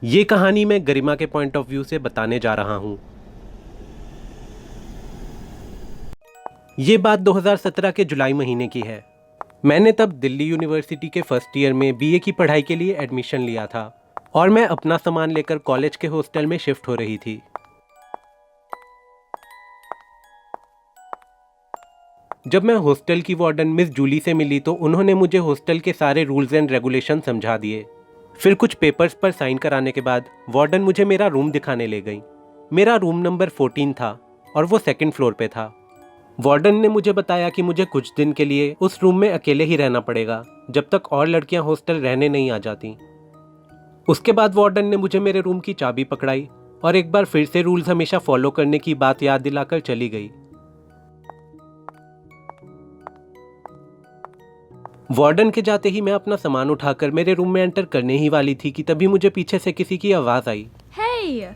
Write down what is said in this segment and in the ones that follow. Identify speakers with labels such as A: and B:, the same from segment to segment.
A: ये कहानी मैं गरिमा के पॉइंट ऑफ व्यू से बताने जा रहा हूँ। ये बात 2017 के जुलाई महीने की है। मैंने तब दिल्ली यूनिवर्सिटी के फर्स्ट ईयर में बीए की पढ़ाई के लिए एडमिशन लिया था और मैं अपना सामान लेकर कॉलेज के हॉस्टल में शिफ्ट हो रही थी। जब मैं हॉस्टल की वार्डन मिस जूली से मिली तो उन्होंने मुझे हॉस्टल के सारे रूल्स एंड रेगुलेशन समझा दिए। फिर कुछ पेपर्स पर साइन कराने के बाद वार्डन मुझे मेरा रूम दिखाने ले गई। मेरा रूम नंबर 14 था और वो सेकंड फ्लोर पे था। वार्डन ने मुझे बताया कि मुझे कुछ दिन के लिए उस रूम में अकेले ही रहना पड़ेगा जब तक और लड़कियां हॉस्टल रहने नहीं आ जाती। उसके बाद वार्डन ने मुझे मेरे रूम की चाबी पकड़ाई और एक बार फिर से रूल्स हमेशा फॉलो करने की बात याद दिलाकर चली गई। वार्डन के जाते ही मैं अपना सामान उठाकर मेरे रूम में एंटर करने ही वाली थी कि तभी मुझे पीछे से किसी की आवाज़ आई।
B: Hey!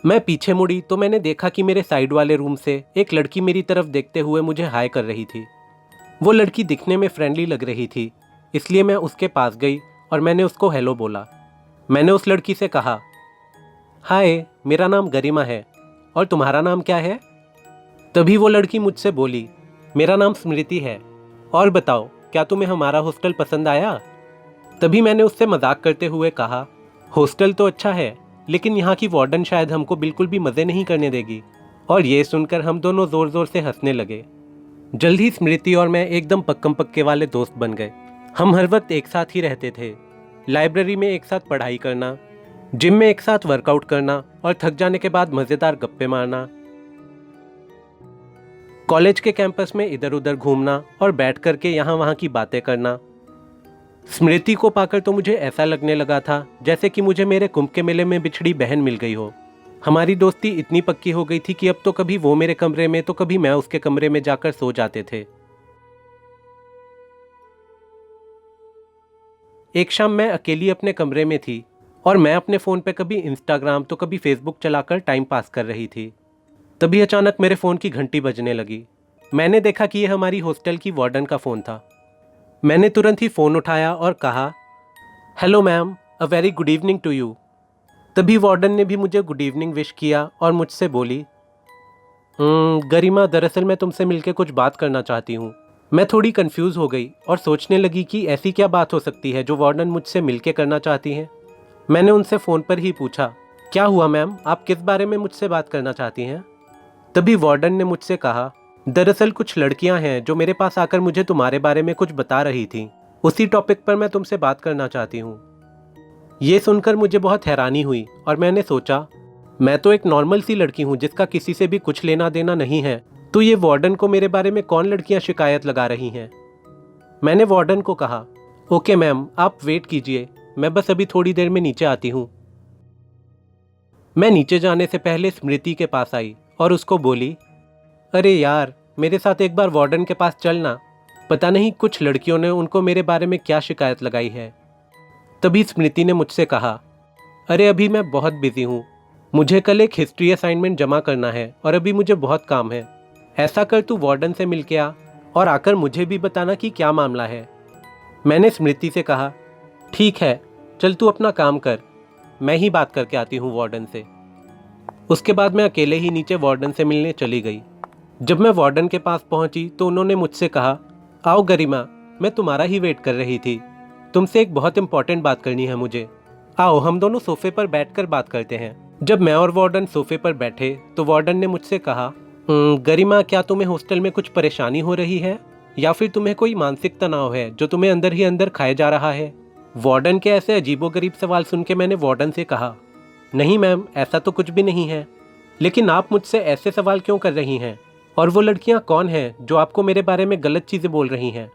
A: मैं पीछे मुड़ी तो मैंने देखा कि मेरे साइड वाले रूम से एक लड़की मेरी तरफ देखते हुए मुझे हाय कर रही थी। वो लड़की दिखने में फ्रेंडली लग रही थी, इसलिए मैं उसके पास गई और मैंने उसको हेलो बोला। मैंने उस लड़की से कहा, हाय, मेरा नाम गरिमा है और तुम्हारा नाम क्या है? तभी वो लड़की मुझसे बोली, मेरा नाम स्मृति है और बताओ, क्या तुम्हें हमारा हॉस्टल पसंद आया? तभी मैंने उससे मजाक करते हुए कहा, हॉस्टल तो अच्छा है लेकिन यहाँ की वार्डन शायद हमको बिल्कुल भी मज़े नहीं करने देगी। और ये सुनकर हम दोनों ज़ोर ज़ोर से हंसने लगे। जल्द ही स्मृति और मैं एकदम पक्कम पक्के वाले दोस्त बन गए। हम हर वक्त एक साथ ही रहते थे। लाइब्रेरी में एक साथ पढ़ाई करना, जिम में एक साथ वर्कआउट करना और थक जाने के बाद मज़ेदार गप्पे मारना, कॉलेज के कैंपस में इधर उधर घूमना और बैठ करके यहाँ वहाँ की बातें करना। स्मृति को पाकर तो मुझे ऐसा लगने लगा था जैसे कि मुझे मेरे कुंभ के मेले में बिछड़ी बहन मिल गई हो। हमारी दोस्ती इतनी पक्की हो गई थी कि अब तो कभी वो मेरे कमरे में तो कभी मैं उसके कमरे में जाकर सो जाते थे। एक शाम मैं अकेली अपने कमरे में थी और मैं अपने फ़ोन पे कभी इंस्टाग्राम तो कभी फेसबुक चलाकर टाइम पास कर रही थी। तभी अचानक मेरे फ़ोन की घंटी बजने लगी। मैंने देखा कि यह हमारी हॉस्टल की वार्डन का फ़ोन था। मैंने तुरंत ही फ़ोन उठाया और कहा, hello ma'am, a very good evening to you. तभी वार्डन ने भी मुझे गुड इवनिंग विश किया और मुझसे बोली, गरिमा, दरअसल मैं तुमसे मिलकर कुछ बात करना चाहती हूँ। मैं थोड़ी कंफ्यूज हो गई और सोचने लगी कि ऐसी क्या बात हो सकती है जो वार्डन मुझसे मिलके करना चाहती हैं। मैंने उनसे फ़ोन पर ही पूछा, क्या हुआ मैम, आप किस बारे में मुझसे बात करना चाहती हैं? तभी वार्डन ने मुझसे कहा, दरअसल कुछ लड़कियां हैं जो मेरे पास आकर मुझे तुम्हारे बारे में कुछ बता रही थी। उसी टॉपिक पर मैं तुमसे बात करना चाहती हूँ। ये सुनकर मुझे बहुत हैरानी हुई और मैंने सोचा, मैं तो एक नॉर्मल सी लड़की हूँ जिसका किसी से भी कुछ लेना देना नहीं है, तो ये वार्डन को मेरे बारे में कौन लड़कियाँ शिकायत लगा रही हैं? मैंने वार्डन को कहा, ओके मैम, आप वेट कीजिए, मैं बस अभी थोड़ी देर में नीचे आती हूँ। मैं नीचे जाने से पहले स्मृति के पास आई और उसको बोली, अरे यार, मेरे साथ एक बार वार्डन के पास चलना, पता नहीं कुछ लड़कियों ने उनको मेरे बारे में क्या शिकायत लगाई है। तभी स्मृति ने मुझसे कहा, अरे अभी मैं बहुत बिजी हूँ, मुझे कल एक हिस्ट्री असाइनमेंट जमा करना है और अभी मुझे बहुत काम है। ऐसा कर, तू वार्डन से मिल के आ और आकर मुझे भी बताना कि क्या मामला है। मैंने स्मृति से कहा, ठीक है, चल तू अपना काम कर, मैं ही बात करके आती हूँ वार्डन से। उसके बाद मैं अकेले ही नीचे वार्डन से मिलने चली गई। जब मैं वार्डन के पास पहुंची तो उन्होंने मुझसे कहा, आओ गरिमा, मैं तुम्हारा ही वेट कर रही थी, तुमसे एक बहुत इंपॉर्टेंट बात करनी है मुझे। आओ हम दोनों सोफे पर बैठकर बात करते हैं। जब मैं और वार्डन सोफे पर बैठे तो वार्डन ने मुझसे कहा, गरिमा, क्या तुम्हें हॉस्टल में कुछ परेशानी हो रही है या फिर तुम्हें कोई मानसिक तनाव है जो तुम्हें अंदर ही अंदर खाए जा रहा है? वार्डन के ऐसे अजीबोगरीब सवाल सुन के मैंने वार्डन से कहा, नहीं मैम, ऐसा तो कुछ भी नहीं है, लेकिन आप मुझसे ऐसे सवाल क्यों कर रही हैं? और वो लड़कियां कौन हैं जो आपको मेरे बारे में गलत चीज़ें बोल रही हैं?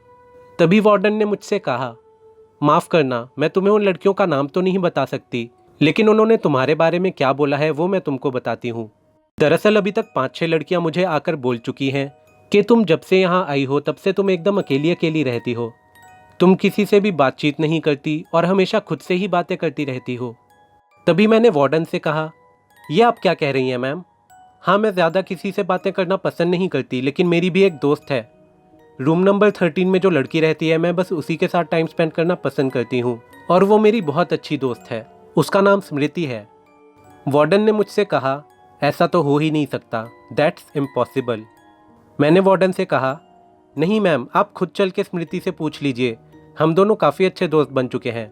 A: तभी वार्डन ने मुझसे कहा, माफ़ करना, मैं तुम्हें उन लड़कियों का नाम तो नहीं बता सकती, लेकिन उन्होंने तुम्हारे बारे में क्या बोला है वो मैं तुमको बताती हूँ। दरअसल अभी तक 5-6 लड़कियां मुझे आकर बोल चुकी हैं कि तुम जब से यहाँ आई हो तब से तुम एकदम अकेली अकेली रहती हो, तुम किसी से भी बातचीत नहीं करती और हमेशा खुद से ही बातें करती रहती हो। तभी मैंने वार्डन से कहा, ये आप क्या कह रही हैं मैम? हाँ, मैं ज़्यादा किसी से बातें करना पसंद नहीं करती, लेकिन मेरी भी एक दोस्त है। रूम नंबर 13 में जो लड़की रहती है, मैं बस उसी के साथ टाइम स्पेंड करना पसंद करती हूँ और वो मेरी बहुत अच्छी दोस्त है। उसका नाम स्मृति है। वार्डन ने मुझसे कहा, ऐसा तो हो ही नहीं सकता, दैट्स इम्पॉसिबल। मैंने वार्डन से कहा, नहीं मैम, आप खुद चल के स्मृति से पूछ लीजिए, हम दोनों काफ़ी अच्छे दोस्त बन चुके हैं।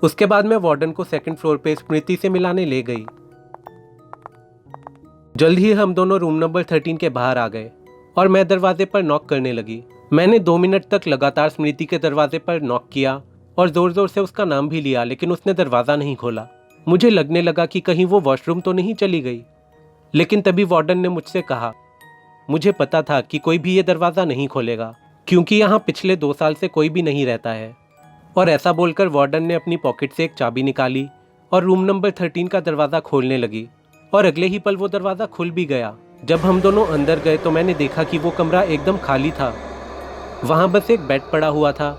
A: उसके बाद मैं वार्डन को सेकंड फ्लोर पे स्मृति से मिलाने ले गई। जल्द ही हम दोनों रूम नंबर 13 के बाहर आ गए और मैं दरवाजे पर नॉक करने लगी। मैंने 2 मिनट तक लगातार स्मृति के दरवाजे पर नॉक किया और ज़ोर ज़ोर से उसका नाम भी लिया, लेकिन उसने दरवाज़ा नहीं खोला। मुझे लगने लगा कि कहीं वो वॉशरूम तो नहीं चली गई। लेकिन तभी वार्डन ने मुझसे कहा, मुझे पता था कि कोई भी ये दरवाज़ा नहीं खोलेगा, क्योंकि यहाँ पिछले 2 साल से कोई भी नहीं रहता है। और ऐसा बोलकर वार्डन ने अपनी पॉकेट से एक चाबी निकाली और रूम नंबर 13 का दरवाज़ा खोलने लगी, और अगले ही पल वो दरवाज़ा खुल भी गया। जब हम दोनों अंदर गए तो मैंने देखा कि वो कमरा एकदम खाली था। वहाँ बस एक बेड पड़ा हुआ था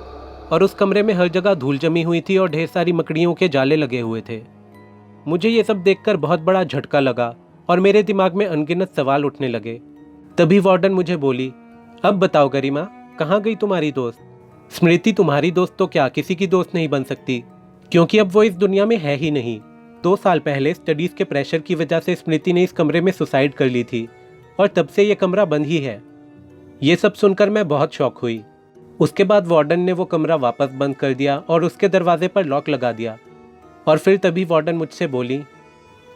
A: और उस कमरे में हर जगह धूल जमी हुई थी और ढेर सारी मकड़ियों के जाले लगे हुए थे। मुझे ये सब देखकर बहुत बड़ा झटका लगा और मेरे दिमाग में अनगिनत सवाल उठने लगे। तभी वार्डन मुझे बोली, अब बताओ गरिमा, कहाँ गई तुम्हारी दोस्त? स्मृति तुम्हारी दोस्त तो क्या किसी की दोस्त नहीं बन सकती, क्योंकि अब वो इस दुनिया में है ही नहीं। 2 साल पहले स्टडीज़ के प्रेशर की वजह से स्मृति ने इस कमरे में सुसाइड कर ली थी और तब से ये कमरा बंद ही है। ये सब सुनकर मैं बहुत शॉक हुई। उसके बाद वार्डन ने वो कमरा वापस बंद कर दिया और उसके दरवाजे पर लॉक लगा दिया। और फिर तभी वार्डन मुझसे बोली,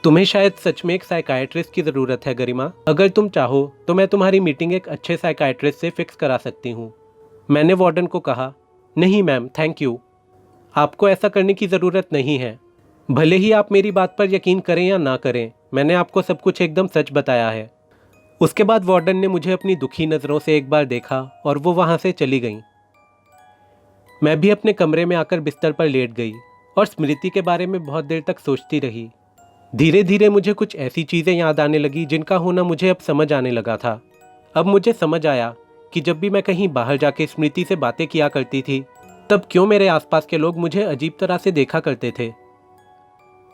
A: तुम्हें शायद सच में एक साइकाइट्रिस्ट की ज़रूरत है गरिमा। अगर तुम चाहो तो मैं तुम्हारी मीटिंग एक अच्छे साइकाइट्रिस्ट से फिक्स करा सकती हूँ। मैंने वार्डन को कहा, नहीं मैम, थैंक यू, आपको ऐसा करने की ज़रूरत नहीं है। भले ही आप मेरी बात पर यकीन करें या ना करें, मैंने आपको सब कुछ एकदम सच बताया है। उसके बाद वार्डन ने मुझे अपनी दुखी नज़रों से एक बार देखा और वो वहाँ से चली गई। मैं भी अपने कमरे में आकर बिस्तर पर लेट गई और स्मृति के बारे में बहुत देर तक सोचती रही। धीरे धीरे मुझे कुछ ऐसी चीज़ें याद आने लगी जिनका होना मुझे अब समझ आने लगा था। अब मुझे समझ आया कि जब भी मैं कहीं बाहर जाके स्मृति से बातें किया करती थी, तब क्यों मेरे आसपास के लोग मुझे अजीब तरह से देखा करते थे।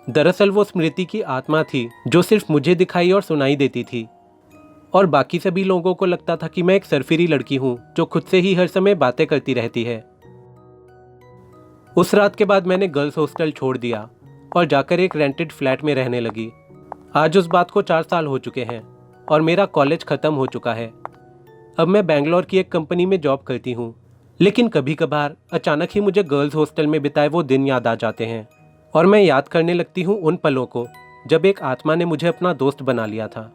A: दरअसल वो स्मृति की आत्मा थी जो सिर्फ मुझे दिखाई और सुनाई देती थी, और बाकी सभी लोगों को लगता था कि मैं एक सरफिरी लड़की हूँ जो खुद से ही हर समय बातें करती रहती है। उस रात के बाद मैंने गर्ल्स हॉस्टल छोड़ दिया और जाकर एक रेंटेड फ्लैट में रहने लगी। आज उस बात को 4 साल हो चुके हैं और मेरा कॉलेज ख़त्म हो चुका है। अब मैं बेंगलोर की एक कंपनी में जॉब करती हूँ, लेकिन कभी कभार अचानक ही मुझे गर्ल्स हॉस्टल में बिताए वो दिन याद आ जाते हैं और मैं याद करने लगती हूँ उन पलों को जब एक आत्मा ने मुझे अपना दोस्त बना लिया था।